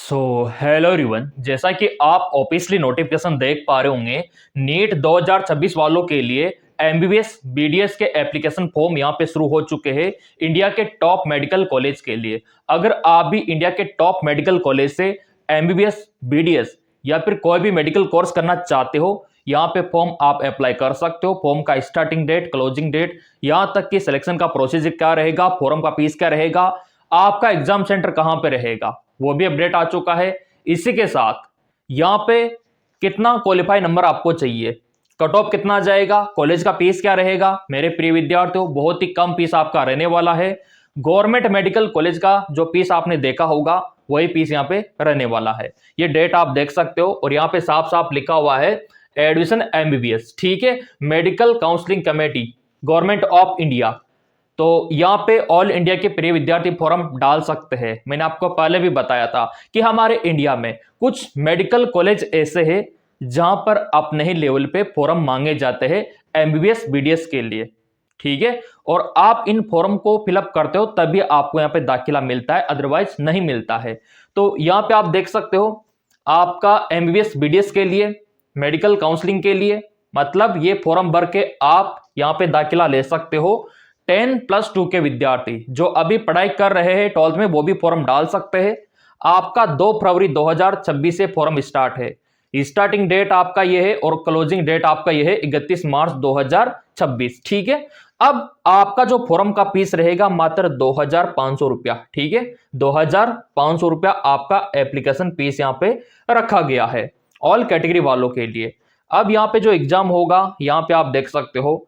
So hello everyone, जैसा कि आप ऑब्वियसली नोटिफिकेशन देख पा रहे होंगे, नीट 2026 वालों के लिए एमबीबीएस बीडीएस के एप्लीकेशन फॉर्म यहाँ पे शुरू हो चुके हैं इंडिया के टॉप मेडिकल कॉलेज के लिए। अगर आप भी इंडिया के टॉप मेडिकल कॉलेज से एमबीबीएस बीडीएस या फिर कोई भी मेडिकल कोर्स करना चाहते हो, यहाँ पे फॉर्म आप अप्लाई कर सकते हो। फॉर्म का स्टार्टिंग डेट, क्लोजिंग डेट, यहाँ तक कि सिलेक्शन का प्रोसीजर क्या रहेगा, फॉर्म का फीस क्या रहेगा, आपका एग्जाम सेंटर कहाँ पे रहेगा, वो भी अपडेट आ चुका है। इसी के साथ यहाँ पे कितना क्वालिफाई नंबर आपको चाहिए, कट ऑफ कितना जाएगा, कॉलेज का फीस क्या रहेगा। मेरे प्रिय विद्यार्थियों, बहुत ही कम फीस आपका रहने वाला है। गवर्नमेंट मेडिकल कॉलेज का जो फीस आपने देखा होगा वही फीस यहाँ पे रहने वाला है। ये डेट आप देख सकते हो और यहाँ पे साफ साफ लिखा हुआ है एडमिशन एमबीबीएस, ठीक है, medical counselling committee government of India. तो यहाँ पे ऑल इंडिया के प्रिय विद्यार्थी फॉर्म डाल सकते हैं। मैंने आपको पहले भी बताया था कि हमारे इंडिया में कुछ मेडिकल कॉलेज ऐसे हैं जहां पर अपने ही लेवल पे फॉर्म मांगे जाते हैं एमबीबीएस बीडीएस के लिए, ठीक है। और आप इन फॉर्म को फिलअप करते हो तभी आपको यहाँ पे दाखिला मिलता है, अदरवाइज नहीं मिलता है। तो यहाँ पे आप देख सकते हो आपका एमबीबीएस बीडीएस के लिए, मेडिकल काउंसलिंग के लिए, मतलब ये फॉर्म भर के आप यहाँ पे दाखिला ले सकते हो। 10+2 के विद्यार्थी जो अभी पढ़ाई कर रहे हैं 12th में, वो भी फॉर्म डाल सकते हैं। आपका 2 फरवरी 2026 से फॉर्म स्टार्ट है। स्टार्टिंग डेट आपका ये है और क्लोजिंग डेट आपका ये है 31 मार्च 2026, ठीक है। अब आपका जो फॉर्म का फीस रहेगा मात्र 2500 रुपया, ठीक है। 2500 रुपया आपका एप्लीकेशन फीस यहाँ पे रखा गया है ऑल कैटेगरी वालों के लिए। अब यहाँ पे जो एग्जाम होगा यहाँ पे आप देख सकते हो,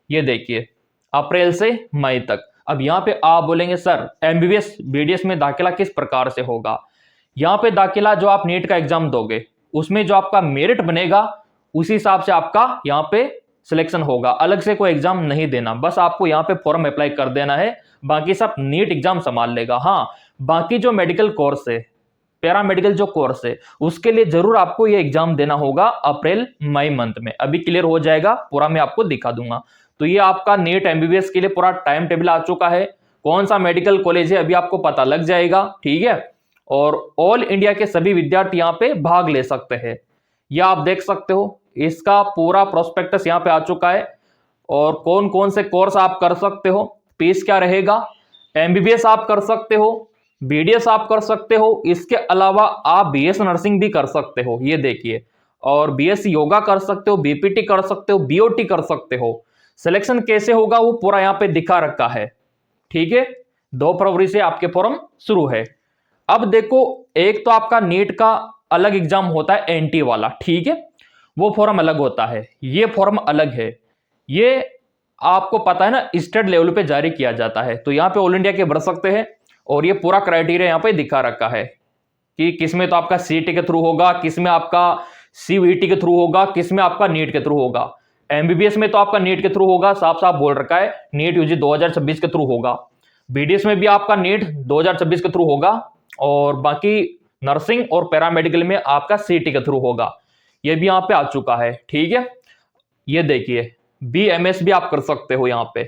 ये देखिए अप्रैल से मई तक। अब यहाँ पे आप बोलेंगे सर एमबीबीएस बीडीएस में दाखिला किस प्रकार से होगा। यहाँ पे दाखिला जो आप नीट का एग्जाम दोगे उसमें जो आपका मेरिट बनेगा उसी हिसाब से आपका यहाँ पे सिलेक्शन होगा। अलग से कोई एग्जाम नहीं देना, बस आपको यहाँ पे फॉर्म अप्लाई कर देना है, बाकी सब नीट एग्जाम संभाल लेगा। हाँ, बाकी जो मेडिकल कोर्स है, पैरामेडिकल जो कोर्स है, उसके लिए जरूर आपको ये एग्जाम देना होगा अप्रैल मई मंथ में। अभी क्लियर हो जाएगा पूरा, मैं आपको दिखा दूंगा। तो ये आपका नीट एमबीबीएस के लिए पूरा टाइम टेबल आ चुका है, कौन सा मेडिकल कॉलेज है अभी आपको पता लग जाएगा, ठीक है। और ऑल इंडिया के सभी विद्यार्थी यहाँ पे भाग ले सकते हैं। यह आप देख सकते हो, इसका पूरा प्रोस्पेक्टस यहाँ पे आ चुका है और कौन कौन से कोर्स आप कर सकते हो, फीस क्या रहेगा। एमबीबीएस आप कर सकते हो, बीडीएस आप कर सकते हो, इसके अलावा आप बीएस नर्सिंग भी कर सकते हो, ये देखिए। और बीएससी योगा कर सकते हो, बीपीटी कर सकते हो, बीओटी कर सकते हो। सिलेक्शन कैसे होगा वो पूरा यहाँ पे दिखा रखा है, ठीक है। 2 फरवरी से आपके फॉर्म शुरू है। अब देखो, एक तो आपका नीट का अलग एग्जाम होता है एनटी वाला, ठीक है, वो फॉर्म अलग होता है, ये फॉर्म अलग है। ये आपको पता है ना, स्टेट लेवल पे जारी किया जाता है। तो यहाँ पे ऑल इंडिया के भर सकते हैं और ये पूरा क्राइटेरिया यहाँ पे दिखा रखा है कि किसमें तो आपका सीईटी के थ्रू होगा, किसमें आपका सीवीटी के थ्रू होगा, किसमें आपका नीट के थ्रू होगा। एमबीबीएस में तो आपका नीट के थ्रू होगा, साफ साफ बोल रखा है, नीट यूजी 2026 के थ्रू होगा। बीडीएस में भी आपका नीट 2026 के थ्रू होगा और बाकी नर्सिंग और पैरामेडिकल में आपका सीईटी के थ्रू होगा। ये भी यहाँ पे आ चुका है, ठीक है। ये देखिए, बीएमएस भी आप कर सकते हो, यहाँ पे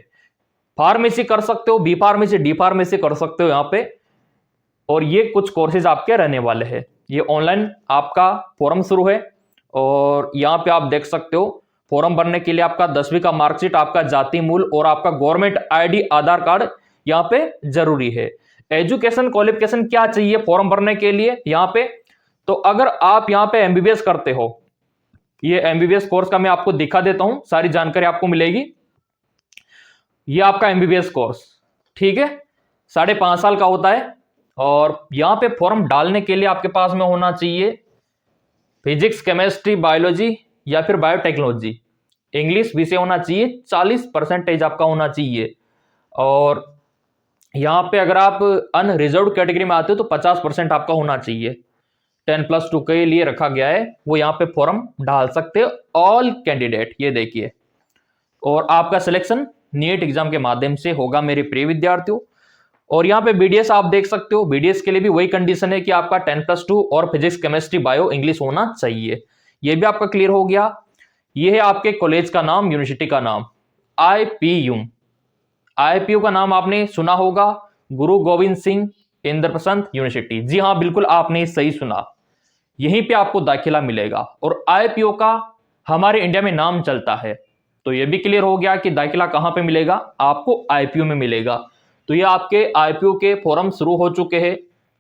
फार्मेसी कर सकते हो, बी फार्मेसी, डी फार्मेसी कर सकते हो यहाँ पे। और ये कुछ कोर्सेज आपके रहने वाले हैं। ये ऑनलाइन आपका फॉर्म शुरू है और यहाँ पे आप देख सकते हो फॉर्म भरने के लिए आपका 10वीं का मार्कशीट, आपका जाति मूल और आपका गवर्नमेंट आईडी आधार कार्ड यहाँ पे जरूरी है। एजुकेशन क्वालिफिकेशन क्या चाहिए फॉर्म भरने के लिए यहाँ पे, तो अगर आप यहाँ पे एमबीबीएस करते हो, ये एमबीबीएस कोर्स का मैं आपको दिखा देता हूं, सारी जानकारी आपको मिलेगी। ये आपका एमबीबीएस कोर्स, ठीक है, 5.5 साल का होता है। और यहाँ पे फॉर्म डालने के लिए आपके पास में होना चाहिए फिजिक्स, केमिस्ट्री, बायोलॉजी या फिर बायोटेक्नोलॉजी, इंग्लिश विषय होना चाहिए, 40% आपका होना चाहिए। और यहाँ पे अगर आप अनरिजर्व कैटेगरी में आते हो तो 50% आपका होना चाहिए। 10+2 के लिए रखा गया है, वो यहाँ पे फॉर्म डाल सकते हो ऑल कैंडिडेट, ये देखिए। और आपका सिलेक्शन नीट एग्जाम के माध्यम से होगा मेरे प्रिय विद्यार्थियों। और यहाँ पे बीडीएस आप देख सकते हो, बीडीएस के लिए भी वही कंडीशन है कि आपका 10+2 और फिजिक्स, केमिस्ट्री, बायो, इंग्लिश होना चाहिए। ये भी आपका क्लियर हो गया। ये है आपके कॉलेज का नाम, यूनिवर्सिटी का नाम, आईपीयू। आईपीयू का नाम आपने सुना होगा, गुरु गोविंद सिंह इंद्रप्रस्थ यूनिवर्सिटी। जी हाँ, बिल्कुल आपने सही सुना, यहीं पे आपको दाखिला मिलेगा। और आईपीओ का हमारे इंडिया में नाम चलता है। तो ये भी क्लियर हो गया कि दाखिला कहां पे मिलेगा, आपको आईपीओ में मिलेगा। तो ये आपके आईपीओ के फॉरम शुरू हो चुके हैं,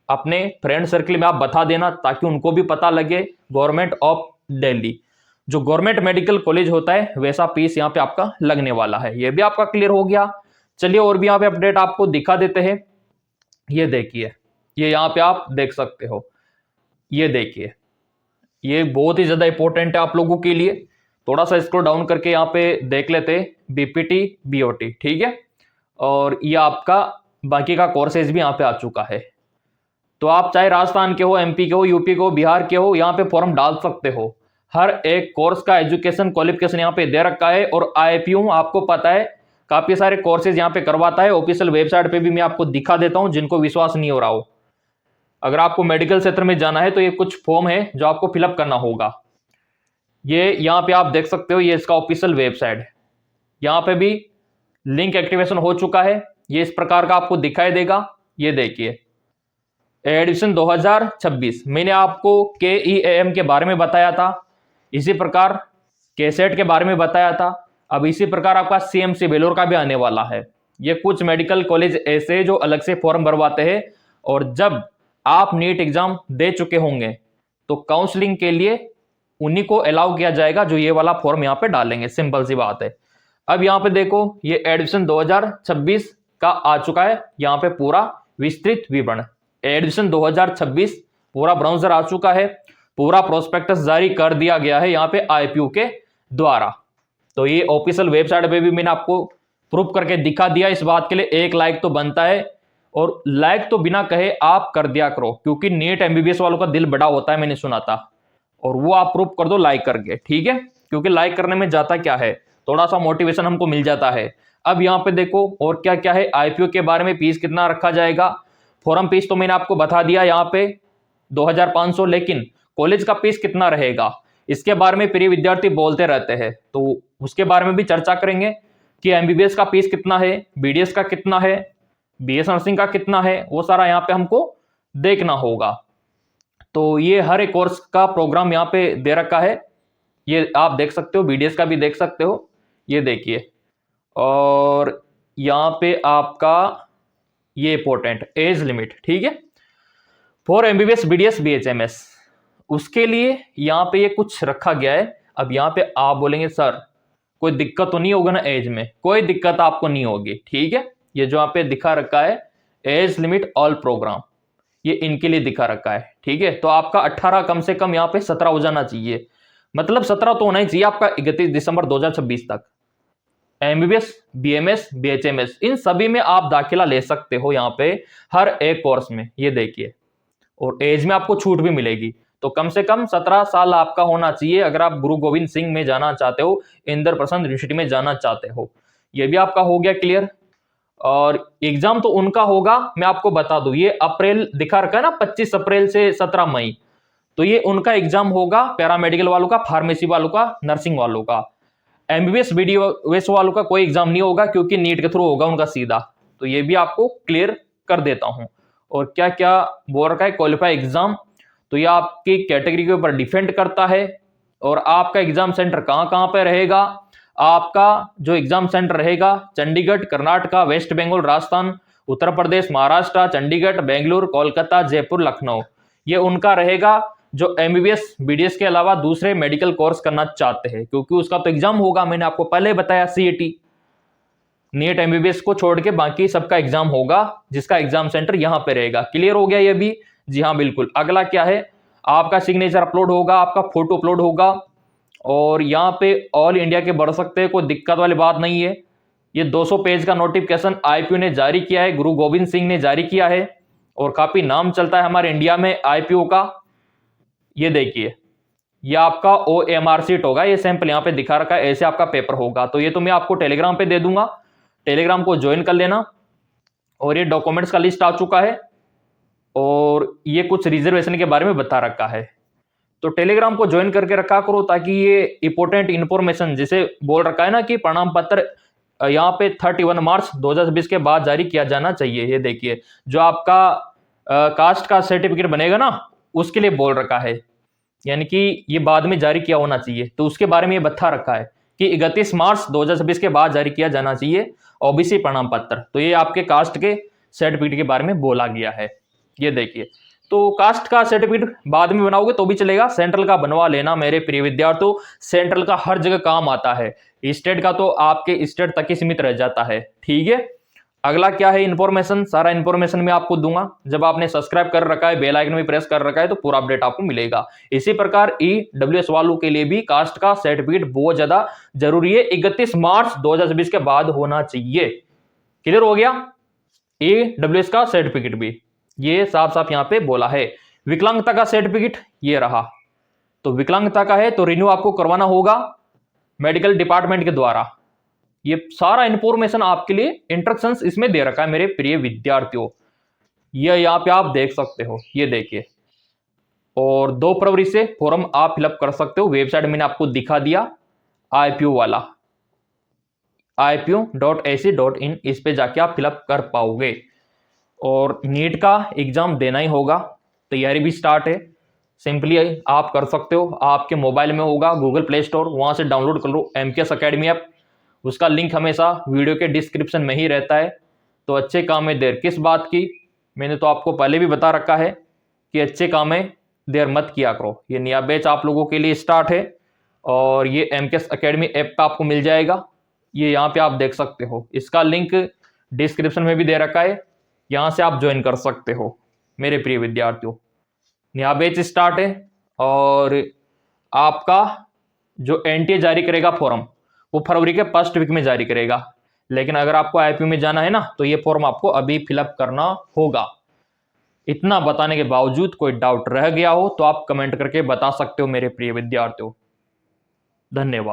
अपने फ्रेंड सर्कल में आप बता देना ताकि उनको भी पता लगे। गवर्नमेंट ऑफ दिल्ली जो गवर्नमेंट मेडिकल कॉलेज होता है वैसा फीस यहाँ पे आपका लगने वाला है। ये भी आपका क्लियर हो गया। चलिए और भी यहाँ पे अपडेट आपको दिखा देते हैं। ये देखिए, ये यहाँ पे आप देख सकते हो, ये देखिए, ये बहुत ही ज्यादा इंपॉर्टेंट है आप लोगों के लिए। थोड़ा सा स्क्रॉल डाउन करके यहाँ पे देख लेते हैं, बीपीटी बीओटी, ठीक है। और ये आपका बाकी का कोर्सेज भी यहाँ पे आ चुका है। तो आप चाहे राजस्थान के हो, एमपी के हो, यूपी के हो, बिहार के हो, यहाँ पे फॉर्म डाल सकते हो। हर एक कोर्स का एजुकेशन क्वालिफिकेशन यहाँ पे दे रखा है। और आईपीओ आपको पता है काफी सारे कोर्सेज यहाँ पे करवाता है। ऑफिशियल वेबसाइट पे भी मैं आपको दिखा देता हूँ जिनको विश्वास नहीं हो रहा हो। अगर आपको मेडिकल क्षेत्र में जाना है तो ये कुछ फॉर्म है जो आपको फिलअप करना होगा। ये यहाँ पे आप देख सकते हो, ये इसका ऑफिशियल वेबसाइट है। यहाँ पे भी लिंक एक्टिवेशन हो चुका है। ये इस प्रकार का आपको दिखाई देगा। ये देखिए, एडिशन 2026 मैंने आपको KEAM के बारे में बताया था, इसी प्रकार केसेट के बारे में बताया था। अब इसी प्रकार आपका CMC बेलोर का भी आने वाला है। ये कुछ मेडिकल कॉलेज ऐसे जो अलग से फॉर्म भरवाते हैं। और जब आप नीट एग्जाम दे चुके होंगे तो काउंसलिंग के लिए उन्हीं को अलाउ किया जाएगा जो ये वाला फॉर्म यहाँ पे डालेंगे। सिंपल सी बात है। अब यहाँ पे देखो, ये एडमिशन 2026 का आ चुका है, यहाँ पे पूरा विस्तृत विवरण। एडमिशन 2026 पूरा ब्राउज़र आ चुका है, पूरा प्रोस्पेक्टस जारी कर दिया गया है यहाँ पे आईपीओ के द्वारा। तो ये ऑफिशियल वेबसाइट पे भी मैंने आपको प्रूफ करके दिखा दिया। इस बात के लिए एक लाइक तो बनता है, और लाइक तो बिना कहे आप कर दिया करो, क्योंकि नीट एमबीबीएस वालों का दिल बड़ा होता है, मैंने सुना था। और वो आप प्रूफ कर दो लाइक करके, ठीक है। क्योंकि लाइक करने में जाता क्या है, थोड़ा सा मोटिवेशन हमको मिल जाता है। अब यहाँ पे देखो और क्या क्या है आईपीओ के बारे में। फीस कितना रखा जाएगा, फॉरम फीस तो मैंने आपको बता दिया यहाँ पे 2500, लेकिन कॉलेज का फीस कितना रहेगा इसके बारे में प्रिय विद्यार्थी बोलते रहते हैं, तो उसके बारे में भी चर्चा करेंगे कि एमबीबीएस का फीस कितना है, बीडीएस का कितना है, बीएस नर्सिंग का कितना है, वो सारा यहाँ पे हमको देखना होगा। तो ये हर एक कोर्स का प्रोग्राम यहाँ पे दे रखा है, ये आप देख सकते हो, बीडीएस का भी देख सकते हो, ये देखिए। और यहाँ पे आपका ये इंपॉर्टेंट एज लिमिट, ठीक है, फॉर एमबीबीएस बीडीएस बीएचएमएस, उसके लिए यहाँ पे ये कुछ रखा गया है। अब यहाँ पे आप बोलेंगे सर कोई दिक्कत तो नहीं होगा ना एज में? कोई दिक्कत आपको नहीं होगी, ठीक है। ये जो यहाँ पे दिखा रखा है एज लिमिट ऑल प्रोग्राम, ये इनके लिए दिखा रखा है, ठीक है। तो आपका 18 कम से कम यहाँ पे 17 हो जाना चाहिए, मतलब 17 तो होना ही चाहिए आपका 31 दिसंबर 2026 तक। एमबीबीएस, बीएमएस, बीएचएमएस, इन सभी में आप दाखिला ले सकते हो यहाँ पे हर एक कोर्स में, ये देखिए। और एज में आपको छूट भी मिलेगी, तो कम से कम 17 साल आपका होना चाहिए अगर आप गुरु गोविंद सिंह में जाना चाहते हो, इंद्रप्रस्थ यूनिवर्सिटी में जाना चाहते हो। ये भी आपका हो गया क्लियर। और एग्जाम तो उनका होगा, मैं आपको बता दूं, ये अप्रैल दिखा रखा है ना, 25 अप्रैल से 17 मई, तो ये उनका एग्जाम होगा पैरामेडिकल वालों का, फार्मेसी वालों का, नर्सिंग वालों का। एमबीबीएस बीडीएस वालों का कोई एग्जाम नहीं होगा क्योंकि नीट के थ्रू होगा उनका सीधा। तो ये भी आपको क्लियर कर देता हूं। और क्या क्या बोल रखा है क्वालिफाई एग्जाम, तो ये आपकी कैटेगरी के ऊपर डिपेंड करता है। और आपका एग्जाम सेंटर कहां कहां पे रहेगा, आपका जो एग्जाम सेंटर रहेगा चंडीगढ़, कर्नाटका, वेस्ट बंगाल, राजस्थान, उत्तर प्रदेश, महाराष्ट्र, चंडीगढ़, बेंगलुरु, कोलकाता, जयपुर, लखनऊ, ये उनका रहेगा जो एमबीबीएस बीडीएस के अलावा दूसरे मेडिकल कोर्स करना चाहते हैं, क्योंकि उसका तो एग्जाम होगा, मैंने आपको पहले बताया सीईटी। नीट एमबीबीएस को छोड़ के बाकी सबका एग्जाम होगा, जिसका एग्जाम सेंटर यहां पे रहेगा। क्लियर हो गया ये भी? जी हाँ बिल्कुल। अगला क्या है, आपका सिग्नेचर अपलोड होगा, आपका फोटो अपलोड होगा, और यहाँ पे ऑल इंडिया के बढ़ सकते हैं, कोई दिक्कत वाली बात नहीं है। ये 200 पेज का नोटिफिकेशन आईपीओ ने जारी किया है, गुरु गोविंद सिंह ने जारी किया है, और काफी नाम चलता है हमारे इंडिया में आईपीओ का। ये देखिए, ये आपका OMR सीट होगा, ये सैंपल यहाँ पे दिखा रखा है, ऐसे आपका पेपर होगा। तो ये तो मैं आपको टेलीग्राम पे दे दूंगा, टेलीग्राम को ज्वाइन कर लेना। और ये डॉक्यूमेंट्स का लिस्ट आ चुका है, और ये कुछ रिजर्वेशन के बारे में बता रखा है। तो टेलीग्राम को ज्वाइन करके रखा करो, ताकि ये इंपॉर्टेंट इंफॉर्मेशन, जिसे बोल रखा है ना कि प्रमाण पत्र यहाँ पे 31 मार्च 2026 के बाद जारी किया जाना चाहिए। ये देखिए, जो आपका कास्ट का सर्टिफिकेट बनेगा ना, उसके लिए बोल रखा है, यानी कि ये बाद में जारी किया होना चाहिए, तो उसके बारे में ये बता रखा है कि 31 मार्च 2026 के बाद जारी किया जाना चाहिए ओबीसी प्रमाण पत्र। तो ये आपके कास्ट के सर्टिफिकेट के बारे में बोला गया है। ये देखिए, तो कास्ट का सर्टिफिकेट बाद में बनाओगे तो भी चलेगा, सेंट्रल का बनवा लेना मेरे प्रिय विद्यार्थियों। सेंट्रल का हर जगह काम आता है, स्टेट का तो आपके स्टेट तक ही सीमित रह जाता है। ठीक है, अगला क्या है इन्फॉर्मेशन, सारा इन्फॉर्मेशन मैं आपको दूंगा। जब आपने सब्सक्राइब कर रखा है, बेल आइकन भी प्रेस कर रखा है, तो पूरा अपडेट आपको मिलेगा। इसी प्रकार ईडब्ल्यूएस वालों के लिए भी कास्ट का सर्टिफिकेट बहुत ज्यादा जरूरी है, 31 मार्च 2026 के बाद होना चाहिए। क्लियर हो गया? ईडब्ल्यूएस का सर्टिफिकेट भी ये साफ साफ यहां पे बोला है। विकलांगता का सर्टिफिकेट ये रहा, तो विकलांगता का है तो रिन्यू आपको करवाना होगा मेडिकल डिपार्टमेंट के द्वारा। ये सारा इंफॉर्मेशन आपके लिए इंस्ट्रक्शंस इसमें दे रखा है मेरे प्रिय विद्यार्थियों, ये यहाँ पे आप देख सकते हो, ये देखिए। और 2 फरवरी से फॉर्म आप फिलअप कर सकते हो, वेबसाइट मैंने आपको दिखा दिया, IPO वाला ipo.ac.in, इस पे जाके आप फिलअप कर पाओगे। और नीट का एग्जाम देना ही होगा, तैयारी भी स्टार्ट है, सिंपली आप कर सकते हो, आपके मोबाइल में होगा गूगल प्ले स्टोर, वहां से डाउनलोड कर लो MKS अकेडमी ऐप, उसका लिंक हमेशा वीडियो के डिस्क्रिप्शन में ही रहता है। तो अच्छे काम में देर किस बात की, मैंने तो आपको पहले भी बता रखा है कि अच्छे काम में देर मत किया करो। ये नया बैच आप लोगों के लिए स्टार्ट है और ये MKS अकेडमी ऐप पे आपको मिल जाएगा, ये यहाँ पे आप देख सकते हो, इसका लिंक डिस्क्रिप्शन में भी दे रखा है, यहाँ से आप ज्वाइन कर सकते हो मेरे प्रिय विद्यार्थियों। नया बैच स्टार्ट है और आपका जो NTA जारी करेगा फॉर्म, वो फरवरी के फर्स्ट वीक में जारी करेगा। लेकिन अगर आपको IPO में जाना है ना, तो ये फॉर्म आपको अभी फिलअप करना होगा। इतना बताने के बावजूद कोई डाउट रह गया हो तो आप कमेंट करके बता सकते हो मेरे प्रिय विद्यार्थियों। धन्यवाद।